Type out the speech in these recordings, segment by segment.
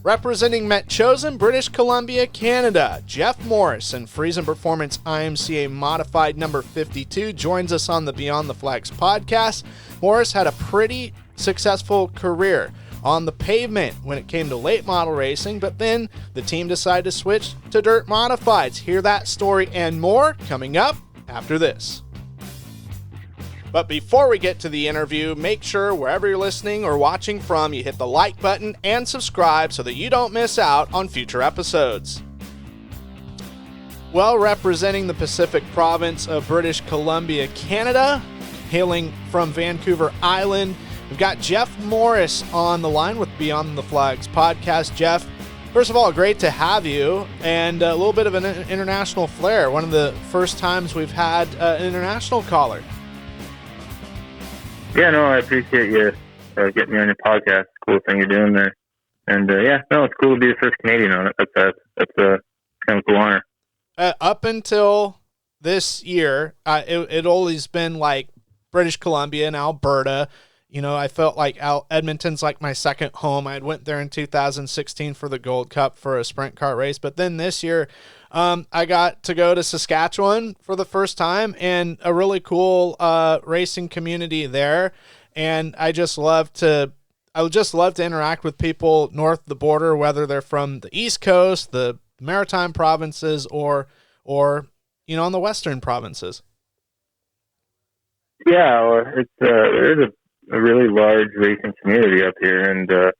Representing Metchosin, British Columbia, Canada, Geoff Morris and Friesen Performance IMCA Modified number 52 joins us on the Beyond the Flags podcast. Morris had a pretty successful career on the pavement when it came to late model racing, but then the team decided to switch to dirt modifieds. Hear that story and more coming up after this. But before we get to the interview, make sure wherever you're listening or watching from, you hit the like button and subscribe so that you don't miss out on future episodes. Well, representing the Pacific province of British Columbia, Canada, hailing from Vancouver Island, we've got Geoff Morris on the line with Beyond the Flags podcast. Geoff, first of all, great to have you, and a little bit of an international flair. One of the first times we've had an international caller. Yeah, no, I appreciate you getting me on your podcast. Cool thing you're doing there. And, it's cool to be the first Canadian on it. That's a kind of cool honor. Up until this year, it always been like British Columbia and Alberta. You know, I felt like Edmonton's like my second home. I went there in 2016 for the Gold Cup for a sprint car race. But then this year, I got to go to Saskatchewan for the first time, and a really cool racing community there. And I would just love to interact with people north of the border, whether they're from the East Coast, the Maritime provinces, or on the Western provinces. Yeah, well, there's a really large racing community up here, and there's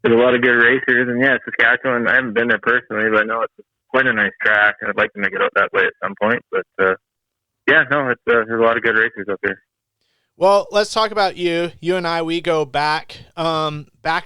a lot of good racers. And yeah, Saskatchewan, I haven't been there personally, but I know it's quite a nice track, and I'd like to make it out that way at some point. But there's a lot of good racers up here. Well, let's talk about you. You and I, we go back a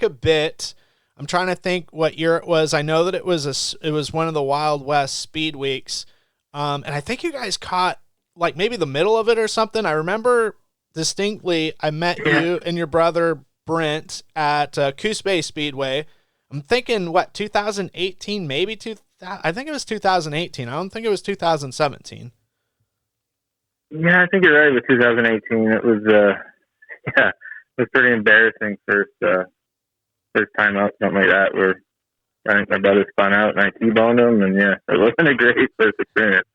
bit. I'm trying to think what year it was. I know that it was one of the Wild West Speed Weeks, and I think you guys caught like maybe the middle of it or something. I remember distinctly I met you and your brother Brent at Coos Bay Speedway. I'm thinking 2018, maybe I think it was 2018. I don't think it was 2017. Yeah, I think you're right with 2018. It was it was pretty embarrassing first time out, something like that, where I think my brother spun out and I T-boned him, and it wasn't a great first experience.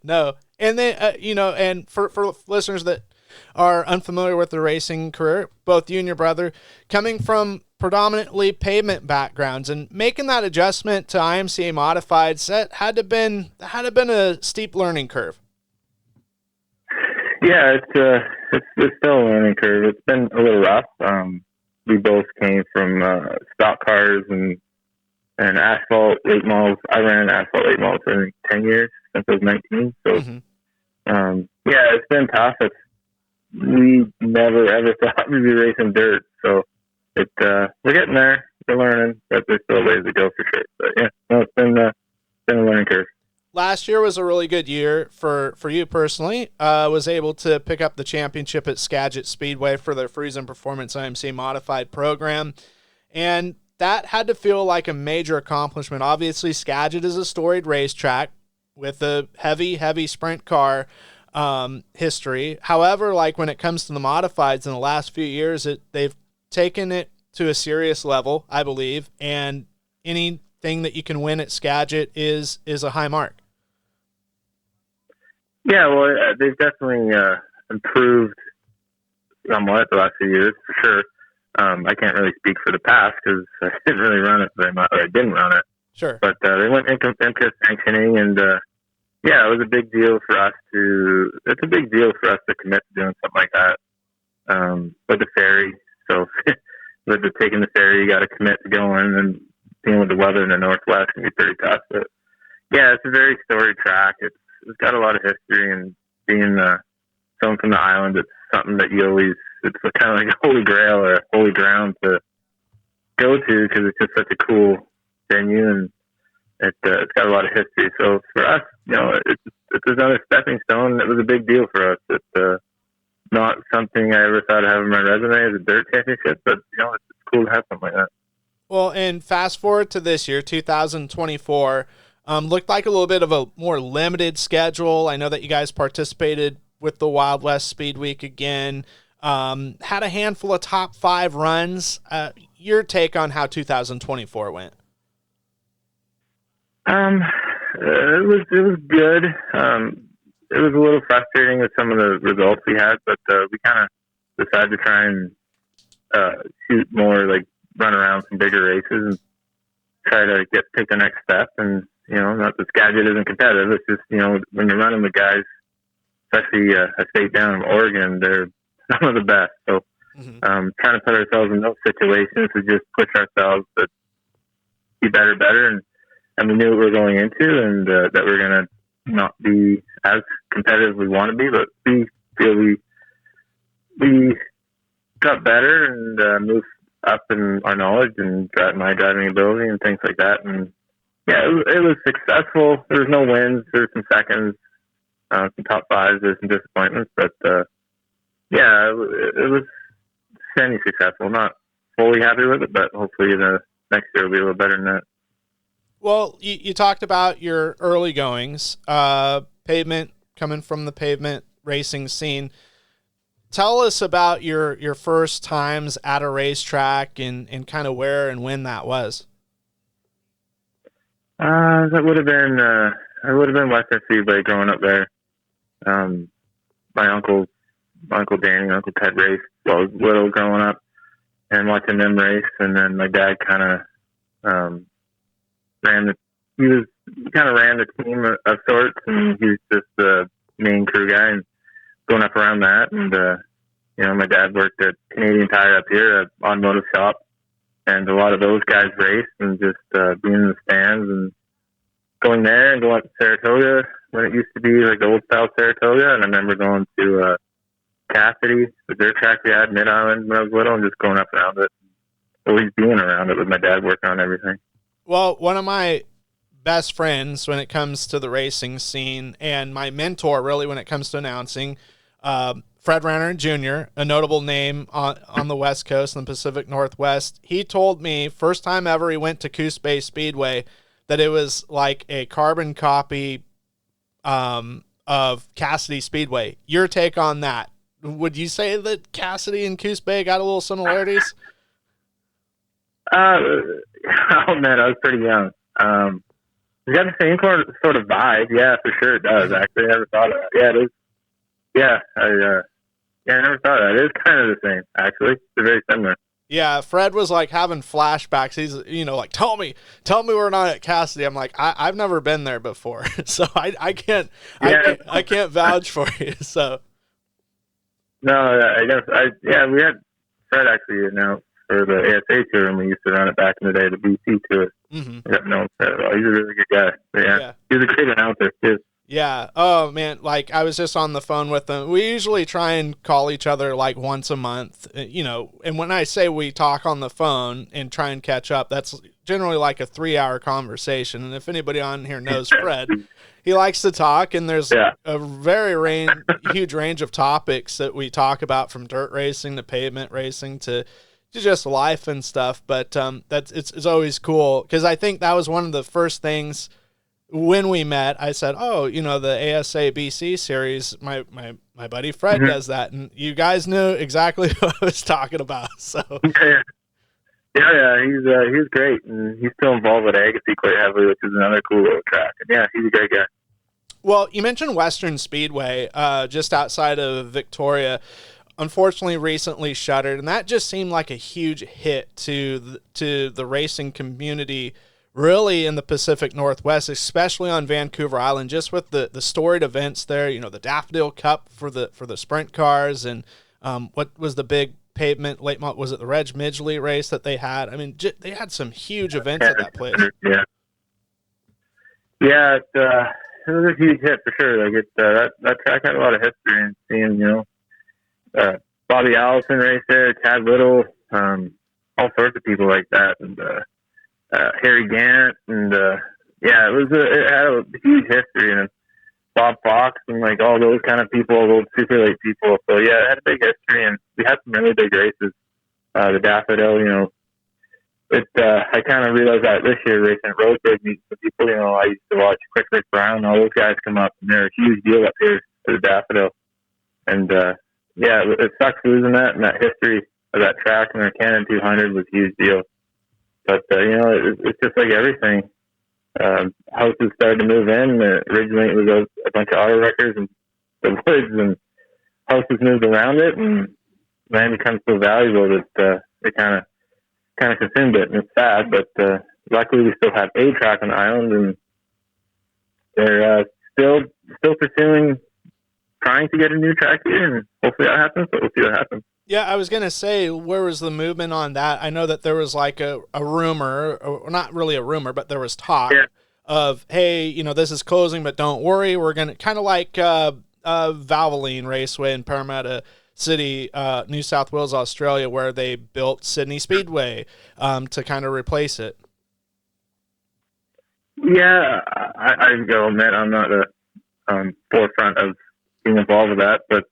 No. And then and for listeners that are unfamiliar with the racing career, both you and your brother coming from predominantly pavement backgrounds and making that adjustment to IMCA Modifieds, that had to have been a steep learning curve. Yeah, it's still a learning curve. It's been a little rough. We both came from stock cars and asphalt late models. I ran asphalt late models for 10 years since I was 19. So, it's been tough. We never ever thought we'd be racing dirt. So we're getting there. We're learning, but there's still a ways to go for sure. But it's been a learning curve. Last year was a really good year for you personally. Was able to pick up the championship at Skagit Speedway for their Friesen Performance IMCA Modified program. And that had to feel like a major accomplishment. Obviously, Skagit is a storied racetrack with a heavy sprint car history. However, like when it comes to the modifieds in the last few years, they've taken it to a serious level, I believe, and anything that you can win at Skagit is a high mark. Yeah, well, they've definitely improved somewhat the last few years, for sure. I can't really speak for the past because I didn't really run it very much, or I didn't run it. Sure. But they went into sanctioning, and it was a big deal for us to commit to doing something like that. With the ferry, so with taking the ferry, you got to commit to going, and dealing with the weather in the Northwest can be pretty tough. But it's a very storied track. It's got a lot of history, and being someone from the island, it's something that it's kind of like a holy grail or a holy ground to go to, because it's just such a cool venue, and it's got a lot of history. So for us, it's another stepping stone. It was a big deal for us. It's not something I ever thought I'd have on my resume as a dirt championship, but it's cool to have something like that. Well, and fast forward to this year, 2024, looked like a little bit of a more limited schedule. I know that you guys participated with the Wild West Speed Week again. Had a handful of top 5 runs. your take on how 2024 went? It was good. It was a little frustrating with some of the results we had, but we kind of decided to try and shoot more, like run around some bigger races and try to take the next step. And not that Skagit isn't competitive. It's just when you're running with guys, especially a state down in Oregon, they're some of the best. So trying to put ourselves in those situations to just push ourselves to be better, and we knew what we were going into, and that we're going to not be as competitive as we want to be, but we feel we got better and moved up in our knowledge and my driving ability and things like that. And yeah, it was successful. There was no wins. There were some seconds, some top fives. There's some disappointments, but yeah, it was semi-successful. Not fully happy with it, but hopefully the next year will be a little better than that. Well, you talked about your early goings, pavement, coming from the pavement racing scene. Tell us about your first times at a racetrack and kind of where and when that was. That would have been Western Speedway growing up there. My uncle Danny, Uncle Ted raced while I was little growing up and watching them race, and then my dad kind of ran the team of sorts, and he was just the main crew guy and going up around that. And my dad worked at Canadian Tire up here at automotive shop, and a lot of those guys raced, and just being in the stands and going there and going up to Saratoga when it used to be like the old style Saratoga. And I remember going to Cassidy, the dirt track we had Mid Island when I was little, and just going up around it, always being around it with my dad working on everything. Well, one of my best friends when it comes to the racing scene, and my mentor really when it comes to announcing, Fred Ranner Jr., a notable name on the West Coast and the Pacific Northwest. He told me first time ever he went to Coos Bay Speedway that it was like a carbon copy of Cassidy Speedway. Your take on that? Would you say that Cassidy and Coos Bay got a little similarities? Oh man, I was pretty young. We got the same sort of vibe. Yeah, for sure it does. Actually, I never thought of that. Yeah, it is. Yeah, I never thought of that. It is kind of the same. Actually, they're very similar. Yeah, Fred was like having flashbacks. He's like, tell me we're not at Cassidy. I'm like, I've never been there before, so I can't vouch for you. So no, we had Fred actually announced for the ASA tour, and we used to run it back in the day, the BC tour. Mm-hmm. No, he's a really good guy. Yeah, he's a great announcer too. Yeah. Oh man, like I was just on the phone with them. We usually try and call each other like once a month, and when I say we talk on the phone and try and catch up, that's generally like a 3-hour conversation. And if anybody on here knows Fred, he likes to talk, and there's a very huge range of topics that we talk about, from dirt racing to pavement racing to just life and stuff. But it's always cool, because I think that was one of the first things when we met. I said, the ASA BC series, my buddy Fred does that, and you guys knew exactly what I was talking about. So he's great, and he's still involved with Agassiz quite heavily, which is another cool little track. And yeah, he's a great guy. Well, you mentioned Western Speedway, just outside of Victoria. Unfortunately, recently shuttered, and that just seemed like a huge hit to the racing community, really in the Pacific Northwest, especially on Vancouver Island, just with the storied events there. The Daffodil Cup for the sprint cars, and what was the big pavement late model? Was it the Reg Midgley race that they had? I mean, they had some huge events at that place. Yeah, it was a huge hit for sure. Like that track had a lot of history, and seeing Bobby Allison race there, Chad Little, all sorts of people like that, and Harry Gant, and it had a huge history, and Bob Fox, and like all those kind of people, those super late people. So yeah, it had a big history, and we had some really big races. The Daffodil, I kind of realized that this year racing at Roseburg, meeting some people. I used to watch Quick Rick Brown, all those guys come up, and they're a huge deal up here for the Daffodil, and it sucks losing that and that history of that track, and our Canon 200 was a huge deal. But it's just like everything. Houses started to move in. Originally, it was a bunch of auto wreckers and the woods, and houses moved around it, and land becomes so valuable that it kind of consumed it, and it's sad. But luckily, we still have a track on the island, and they're still pursuing, trying to get a new track here, and hopefully that happens. But we'll see what happens. Yeah, I was going to say, where was the movement on that? I know that there was like a rumor, or not really a rumor, but there was talk of, hey, this is closing, but don't worry. We're going to kind of like Valvoline Raceway in Parramatta City, New South Wales, Australia, where they built Sydney Speedway to kind of replace it. Yeah, I go admit I'm not the forefront of being involved with that, but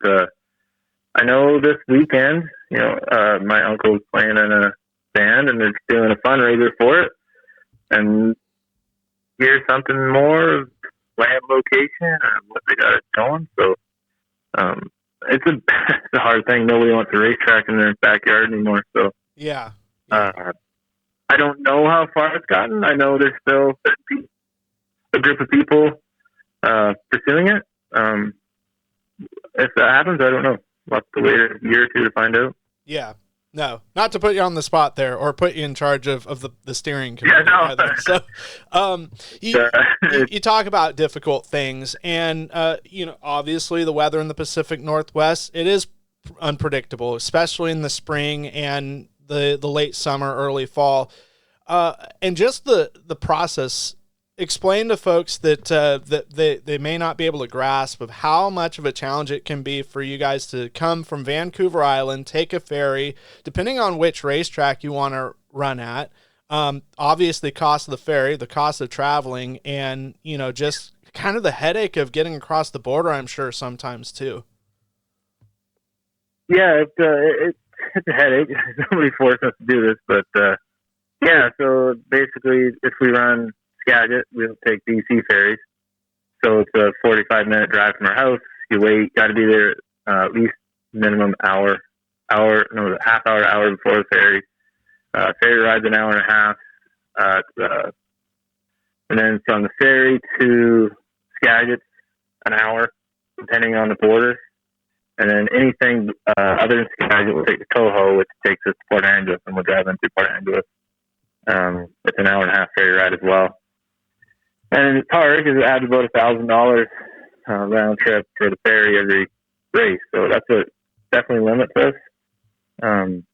I know this weekend, my uncle's playing in a band and they're doing a fundraiser for it. And here's something more of land location and what they got it going. So it's a hard thing. Nobody wants a racetrack in their backyard anymore. So yeah. I don't know how far it's gotten. I know there's still a group of people pursuing it. If that happens, I don't know. We'll have to wait a year or two to find out. Yeah. No, not to put you on the spot there or put you in charge of the steering committee. Yeah, no. So you talk about difficult things, and obviously the weather in the Pacific Northwest, it is unpredictable, especially in the spring and the late summer, early fall. And just the process. Explain to folks that they may not be able to grasp of how much of a challenge it can be for you guys to come from Vancouver Island, take a ferry, depending on which racetrack you want to run at. Obviously, cost of the ferry, the cost of traveling, and just kind of the headache of getting across the border. I'm sure sometimes too. Yeah, it's a headache. Nobody forced us to do this, but yeah. So basically, if we run Skagit, we'll take BC ferries. So it's a 45-minute drive from our house. You wait, got to be there at least minimum half hour before the ferry. Ferry ride's an hour and a half. And then from the ferry to Skagit, an hour, depending on the border. And then anything other than Skagit, we'll take the Coho, which takes us to Port Angeles, and we'll drive into Port Angeles. It's an hour and a half ferry ride as well. And it's hard because it adds about $1,000 round trip for the ferry every race. So that's what definitely limits us. Trying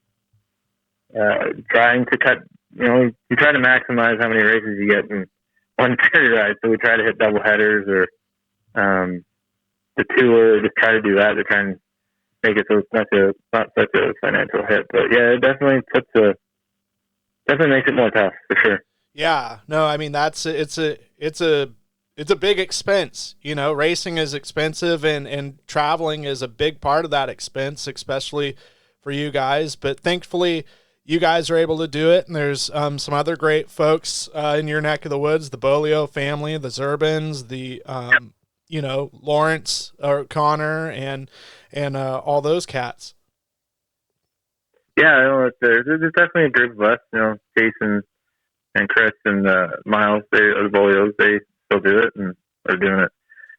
to cut, you try to maximize how many races you get in one ferry ride. So we try to hit double headers or the tour, just try to do that to try and make it so it's not such a financial hit. But yeah, it definitely makes it more tough for sure. Yeah, no, I mean it's a big expense. Racing is expensive, and traveling is a big part of that expense, especially for you guys. But thankfully, you guys are able to do it, and there's some other great folks in your neck of the woods: the Bolio family, the Zurbans, the Lawrence or Connor, and all those cats. Yeah, I know there's definitely a group of us. Jason and Chris and Miles, the Bolios, they still do it and are doing it.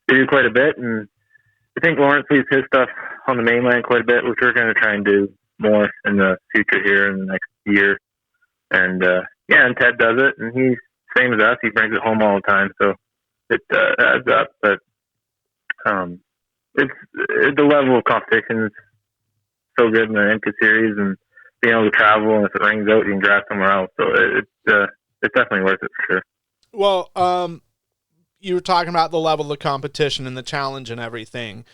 They do quite a bit, and I think Lawrence leaves his stuff on the mainland quite a bit, which we're going to try and do more in the future here in the next year. And and Ted does it, and he's same as us. He brings it home all the time, so it adds up. But it's the level of competition is so good in the IMCA series, and being able to travel, and if it rains out, you can drive somewhere else. So it's definitely worth it for sure. Well, you were talking about the level of the competition and the challenge and everything.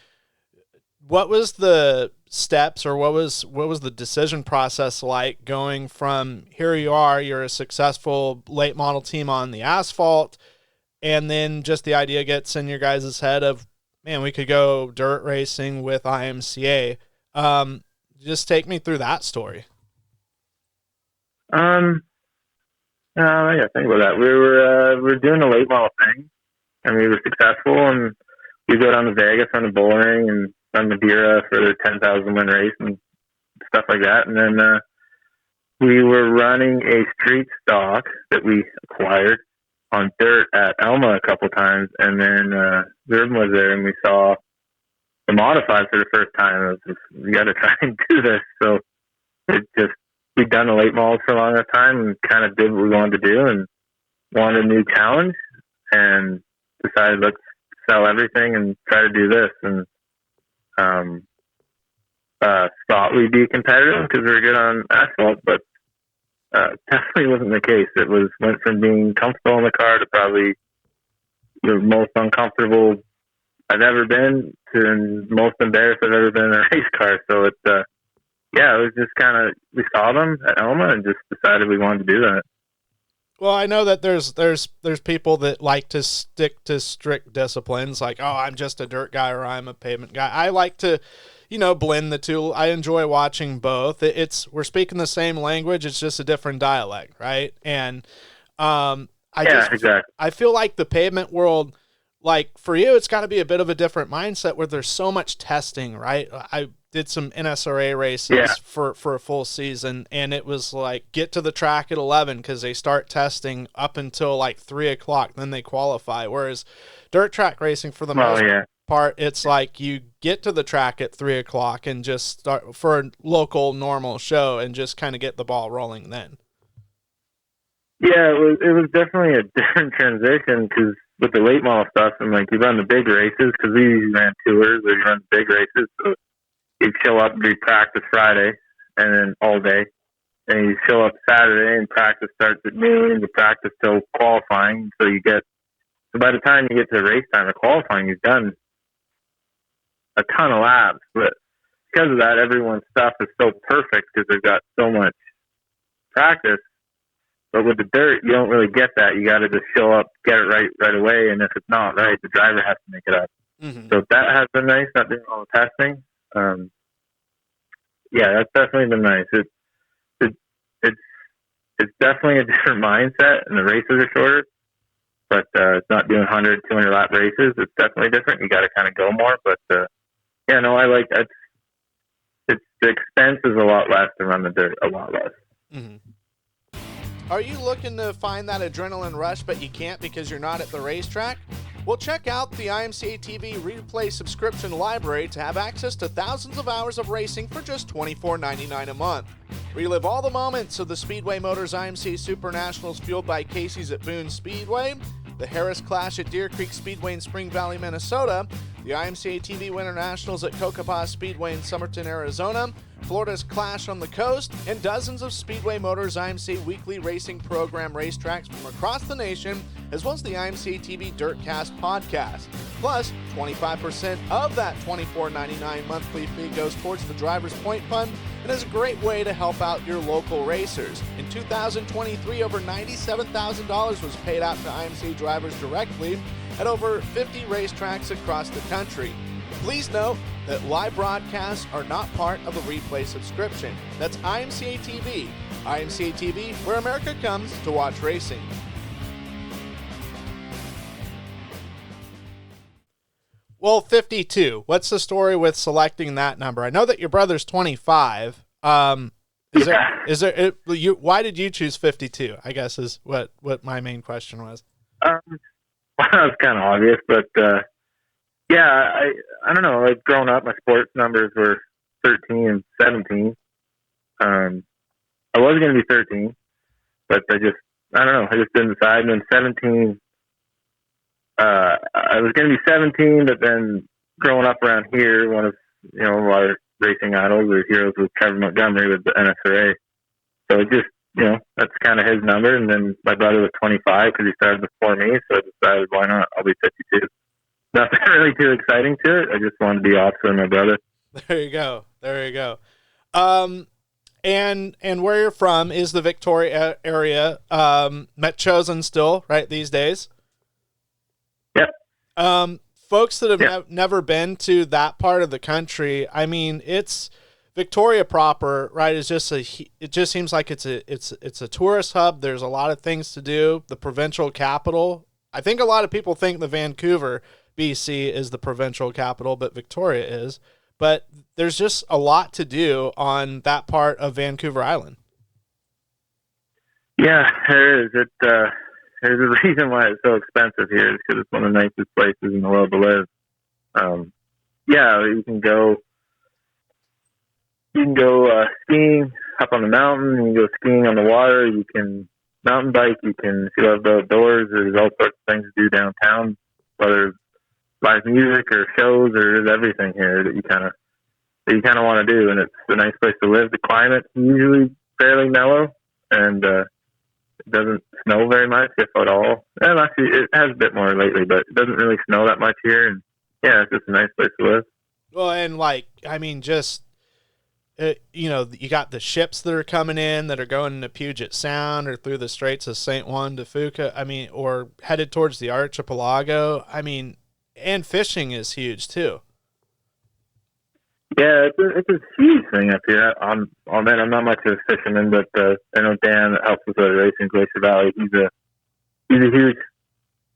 What was the steps, or what was the decision process like going from here you are, you're a successful late model team on the asphalt, and then just the idea gets in your guys' head of, man, we could go dirt racing with IMCA. Just take me through that story. Yeah, think about that. We were doing a late model thing, and we were successful, and we go down to Vegas on the bullring and run Madeira for the 10,000 win race and stuff like that. And then we were running a street stock that we acquired on dirt at Elma a couple times, and then Zerb was there, and we saw the Modifieds for the first time. It was just, we got to try and do this. So we'd done the late models for a long enough time and kind of did what we wanted to do and wanted a new challenge, and decided let's sell everything and try to do this. And thought we'd be competitive because we were good on asphalt, but definitely wasn't the case. It went from being comfortable in the car to probably the most uncomfortable I've ever been to most embarrassed I've ever been in a race car. So it was just kind of, we saw them at Elma and just decided we wanted to do that. Well, I know that there's people that like to stick to strict disciplines, like, oh, I'm just a dirt guy or I'm a pavement guy. I like to, blend the two. I enjoy watching both. We're speaking the same language. It's just a different dialect, right? And exactly. I feel like the pavement world, like for you, it's got to be a bit of a different mindset where there's so much testing, right? I did some NSRA races for a full season, and it was like get to the track at 11 because they start testing up until like 3 o'clock, then they qualify. Whereas dirt track racing, for the most part, it's like you get to the track at 3 o'clock and just start for a local normal show and just kind of get the ball rolling then. Yeah, it was definitely a different transition because with the late model stuff, and like you run the big races because we ran tours, or you run the big races, so you'd show up and do practice Friday and then all day. And you show up Saturday and practice starts at noon and you practice till qualifying. So by the time you get to race time or qualifying, you've done a ton of laps. But because of that, everyone's stuff is so perfect because they've got so much practice. But with the dirt, you don't really get that. You got to just show up, get it right away. And if it's not right, the driver has to make it up. Mm-hmm. So that has been nice, not doing all the testing. That's definitely been nice. It's definitely a different mindset, and the races are shorter, but it's not doing 100, 200 lap races. It's definitely different. You got to kind of go more, but I like that. The expense is a lot less to run the dirt, a lot less. Mm-hmm. Are you looking to find that adrenaline rush, but you can't because you're not at the racetrack? Well, check out the IMCA TV Replay subscription library to have access to thousands of hours of racing for just $24.99 a month. Relive all the moments of the Speedway Motors IMCA Super Nationals fueled by Casey's at Boone Speedway, the Harris Clash at Deer Creek Speedway in Spring Valley, Minnesota, the IMCA TV Winter Nationals at Cocopah Speedway in Somerton, Arizona, Florida's Clash on the Coast, and dozens of Speedway Motors IMCA weekly racing program racetracks from across the nation, as well as the IMCA TV Dirtcast podcast. Plus, 25% of that $24.99 monthly fee goes towards the Driver's Point Fund and is a great way to help out your local racers. In 2023, over $97,000 was paid out to IMCA drivers directly at over 50 racetracks across the country. Please note that live broadcasts are not part of the replay subscription. That's IMCA TV. IMCA TV, where America comes to watch racing. Well, 52. What's the story with selecting that number? I know that your brother's 25. Why did you choose 52? I guess is what my main question was. Well, it's kind of obvious, but I don't know. Like growing up, my sports numbers were 13 and 17. I was going to be 13, but I just didn't decide. And then 17, I was going to be 17, but then growing up around here, one of our racing idols or heroes was Trevor Montgomery with the NSRA. So it just, that's kind of his number. And then my brother was 25 because he started before me. So I decided, why not? I'll be 52. Nothing really too exciting to it. I just wanted to be off for my brother. There you go. And where you're from is the Victoria area. Metchosin still, right, these days? Yep. Folks that have never been to that part of the country, I mean, it's Victoria proper, right? It just seems like it's a tourist hub. There's a lot of things to do. The provincial capital. I think a lot of people think the Vancouver, BC is the provincial capital, but Victoria is. but there's just a lot to do on that part of Vancouver Island. Yeah, there is. There's a reason why it's so expensive here. Is because it's one of the nicest places in the world to live. Yeah, you can go skiing up on the mountain. You can go skiing on the water. You can mountain bike. You can, if you love the outdoors, there's all sorts of things to do downtown, whether it's live music or shows, or there's everything here that you kind of want to do. And it's a nice place to live. The climate's usually fairly mellow, and it doesn't snow very much, if at all. And actually, it has a bit more lately, but it doesn't really snow that much here. And yeah, it's just a nice place to live. Well, and just, you got the ships that are coming in that are going into Puget Sound or through the Straits of St. Juan de Fuca, or headed towards the archipelago. And fishing is huge too. Yeah, it's a huge thing up here. I'm not much of a fisherman, but I know Dan that helps with the racing Glacier Valley. He's a huge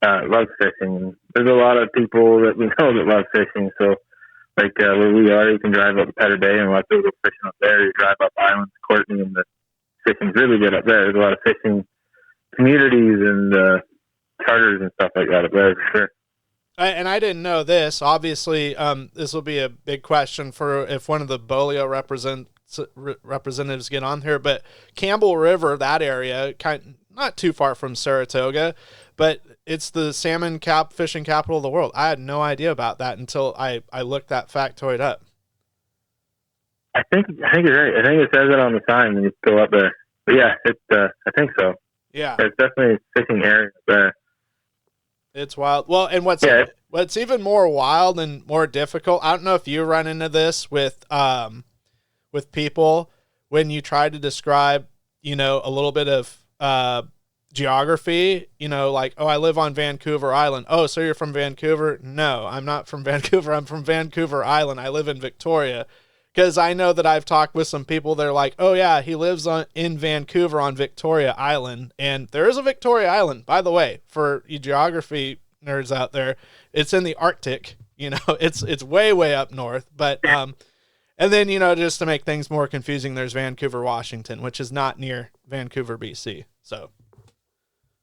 loves fishing. There's a lot of people that we know that love fishing. So, like where we are, you can drive up to Petter Bay and watch people go fishing up there. You drive up Island to Courtney, and the fishing's really good up there. There's a lot of fishing communities and charters and stuff like that up there for sure. And I didn't know this. Obviously, this will be a big question for if one of the Bolio representatives get on here. But Campbell River, that area, not too far from Saratoga, but it's the fishing capital of the world. I had no idea about that until I looked that factoid up. I think you're right. I think it says it on the sign when you go up there. But yeah, I think so. Yeah, it's definitely a fishing area there. It's wild. Well, and what's even more wild and more difficult, I don't know if you run into this with people when you try to describe, a little bit of geography, like, oh, I live on Vancouver Island. Oh, so you're from Vancouver? No, I'm not from Vancouver. I'm from Vancouver Island. I live in Victoria. Because I know that I've talked with some people that are like, oh, yeah, he lives in Vancouver on Victoria Island. And there is a Victoria Island, by the way, for you geography nerds out there. It's in the Arctic. It's way, way up north. But and then, just to make things more confusing, there's Vancouver, Washington, which is not near Vancouver, BC. So.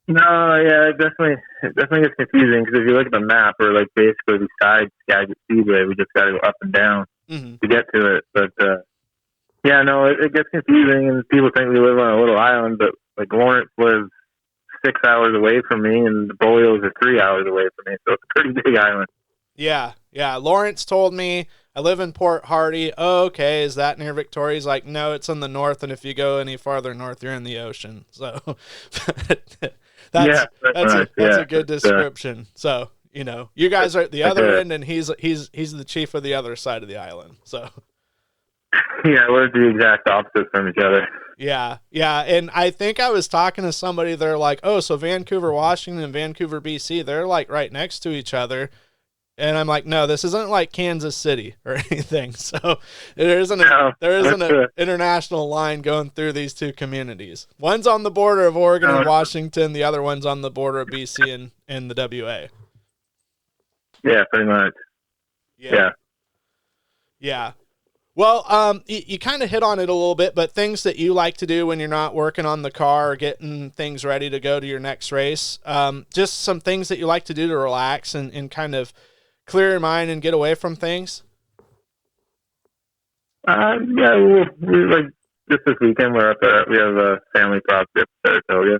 No, yeah, it definitely gets confusing because if you look at the map, we're like basically beside Skagit Speedway. We just got to go up and down to get to it. But yeah, no, it gets confusing, and people think we live on a little island, but like Lawrence lives 6 hours away from me, and the Bolio's are 3 hours away from me, so it's a pretty big island. Yeah. Lawrence told me I live in Port Hardy. Oh, okay, is that near Victoria? He's like, no, it's in the north, and if you go any farther north, you're in the ocean. So. That's a good description. So, you guys are at the other end, and he's the chief of the other side of the island. So, yeah, we're the exact opposite from each other. Yeah. And I think I was talking to somebody. They're like, oh, so Vancouver, Washington, and Vancouver, BC, they're like right next to each other. And I'm like, no, this isn't like Kansas City or anything. So there isn't an international line going through these two communities. One's on the border of Oregon and Washington. The other one's on the border of BC and the WA. Yeah, pretty much. Yeah. Well, you kind of hit on it a little bit, but things that you like to do when you're not working on the car or getting things ready to go to your next race, just some things that you like to do to relax and kind of clear your mind and get away from things? Yeah, we like just this weekend we're up there. We have a family property up in Saratoga,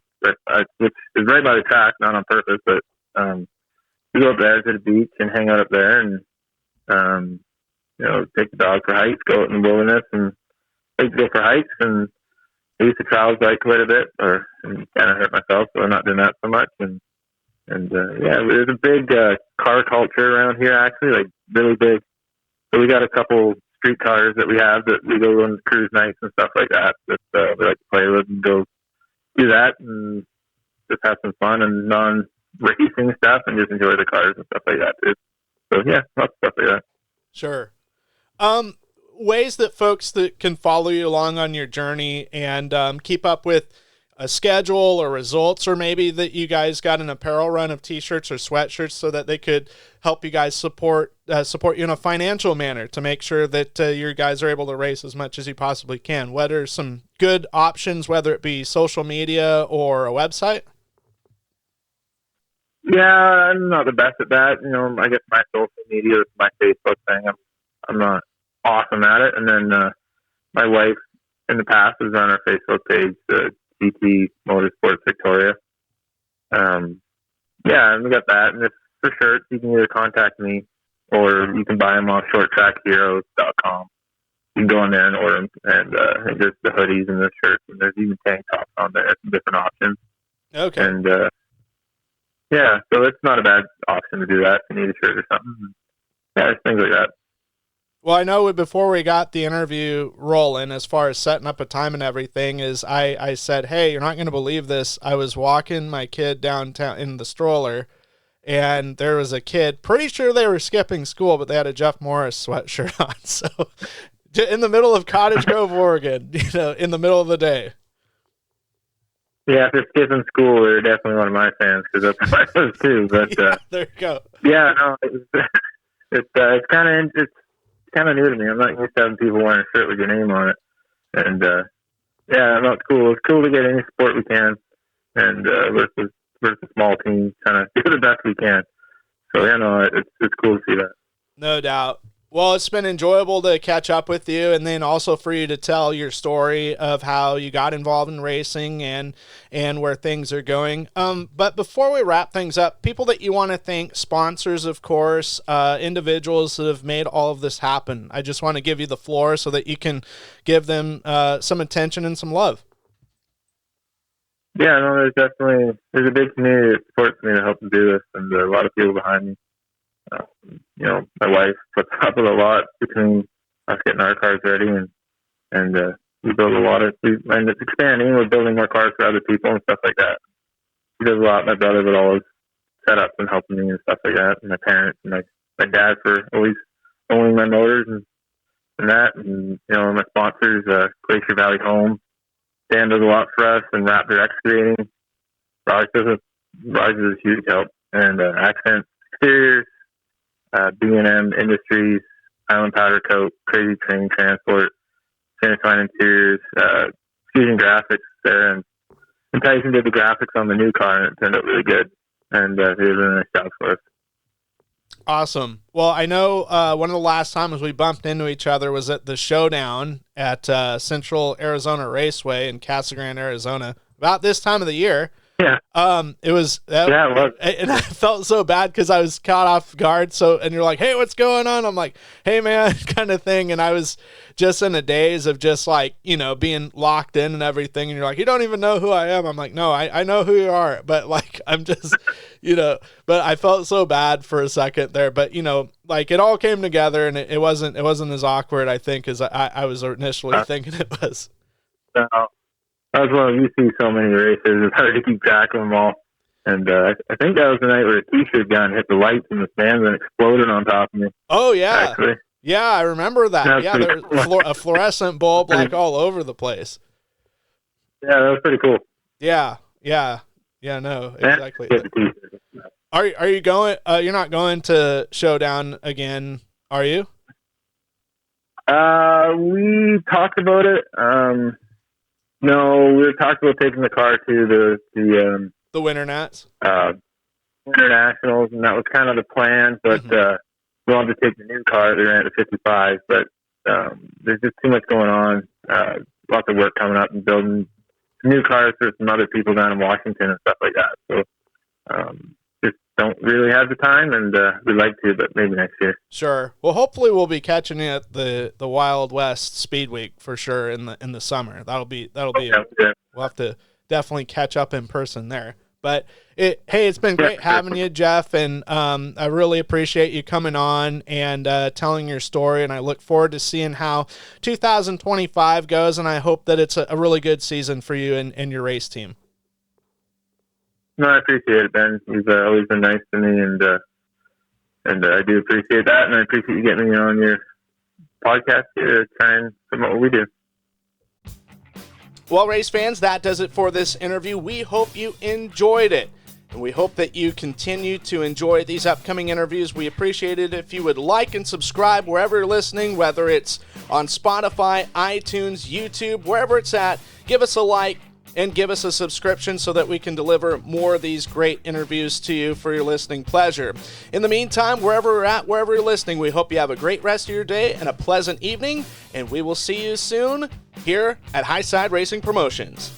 which is right by the track, not on purpose, but we go up there to the beach and hang out up there and take the dog for hikes, go out in the wilderness and go for hikes. And I used to travel bike quite a bit, and kind of hurt myself, so I'm not doing that so much. And there's a big car culture around here, actually, like really big. So we got a couple street cars that we have that we go on cruise nights and stuff like that we like to play with and go do that and just have some fun and non-racing stuff and just enjoy the cars and stuff like that too. So yeah, lots of stuff like that. Sure. Ways that folks that can follow you along on your journey and keep up with a schedule or results, or maybe that you guys got an apparel run of t-shirts or sweatshirts so that they could help you guys support you in a financial manner to make sure that your guys are able to race as much as you possibly can? What are some good options, whether it be social media or a website? Yeah, I'm not the best at that. I guess my social media is my Facebook thing. I'm not awesome at it. And then my wife in the past has run our Facebook page, GT Motorsports Victoria. Yeah, and we got that. And if for shirts, you can either contact me or you can buy them off shorttrackheroes.com. You can go on there and order them. And there's the hoodies and the shirts, and there's even tank tops on there. Some different options. Okay. And yeah, so it's not a bad option to do that if you need a shirt or something. Yeah, things like that. Well, I know before we got the interview rolling, as far as setting up a time and everything, is I said, hey, you're not going to believe this. I was walking my kid downtown in the stroller, and there was a kid, pretty sure they were skipping school, but they had a Geoff Morris sweatshirt on. So in the middle of Cottage Grove, Oregon, in the middle of the day. Yeah, if they're skipping school, they're definitely one of my fans, because that's what I was too. But yeah, there you go. Yeah, no, it's kind of new to me. I'm not used to having people wearing a shirt with your name on it. And yeah, no, it's cool. It's cool to get any support we can, and versus a small team, kind of do the best we can. So yeah, no, it's cool to see that. No doubt. Well, it's been enjoyable to catch up with you, and then also for you to tell your story of how you got involved in racing and where things are going. But before we wrap things up, people that you want to thank, sponsors, of course, individuals that have made all of this happen, I just want to give you the floor so that you can give them some attention and some love. Yeah, no, there's a big community that supports me to help them do this, and there are a lot of people behind me. My wife puts up with a lot between us getting our cars ready, and we build a lot and it's expanding. We're building more cars for other people and stuff like that. She does a lot. My brother would always set up and helping me and stuff like that, and my parents and my dad for always owning my motors and that, and my sponsors, Glacier Valley Home. Dan does a lot for us, and Raptor Excavating. Raj is a huge help, and Accent Exteriors. B&M Industries, Island Powder Coat, Crazy Train Transport, Finish Line Interiors, Fusion Graphics there, and Tyson did the graphics on the new car, and it turned out really good, and they did a really nice job for us. Awesome. Well, I know one of the last times we bumped into each other was at the showdown at Central Arizona Raceway in Casa Grande, Arizona, about this time of the year. Yeah. It was. Yeah, it was. And I felt so bad because I was caught off guard. And you're like, hey, what's going on? I'm like, hey, man, kind of thing. And I was just in a daze of just like, being locked in and everything. And you're like, you don't even know who I am. I'm like, no, I know who you are. But like, I'm just, but I felt so bad for a second there. But, like it all came together, and it wasn't as awkward, I think, as I was initially thinking it was. No. That's when you see so many races, it's hard to keep track of them all. And I think that was the night where a t-shirt gun hit the lights in the stands and exploded on top of me. Oh, yeah. Actually. Yeah, I remember that. Yeah, there was a fluorescent bulb like all over the place. Yeah, that was pretty cool. Yeah, no, exactly. Are you going, you're not going to Showdown again, are you? We talked about it. No, we were talking about taking the car to the Winter Nats, Internationals, and that was kind of the plan. But we wanted to take the new car. They ran at 55, but there's just too much going on. Lots of work coming up and building new cars for some other people down in Washington and stuff like that. So just don't really have the time, and we'd like to, but maybe next year. Sure. Well, hopefully we'll be catching you at the Wild West Speed Week for sure in the summer. That'll be. We'll have to definitely catch up in person there. But it's been great having you, Geoff, and I really appreciate you coming on and telling your story. And I look forward to seeing how 2025 goes. And I hope that it's a really good season for you and your race team. No, I appreciate it, Ben. You've always been nice to me, and I do appreciate that, and I appreciate you getting me on your podcast here to try and promote what we do. Well, race fans, that does it for this interview. We hope you enjoyed it. And we hope that you continue to enjoy these upcoming interviews. We appreciate it if you would like and subscribe wherever you're listening, whether it's on Spotify, iTunes, YouTube, wherever it's at. Give us a like and give us a subscription so that we can deliver more of these great interviews to you for your listening pleasure. In the meantime, wherever we're at, wherever you're listening, we hope you have a great rest of your day and a pleasant evening, and we will see you soon here at Highside Racing Promotions.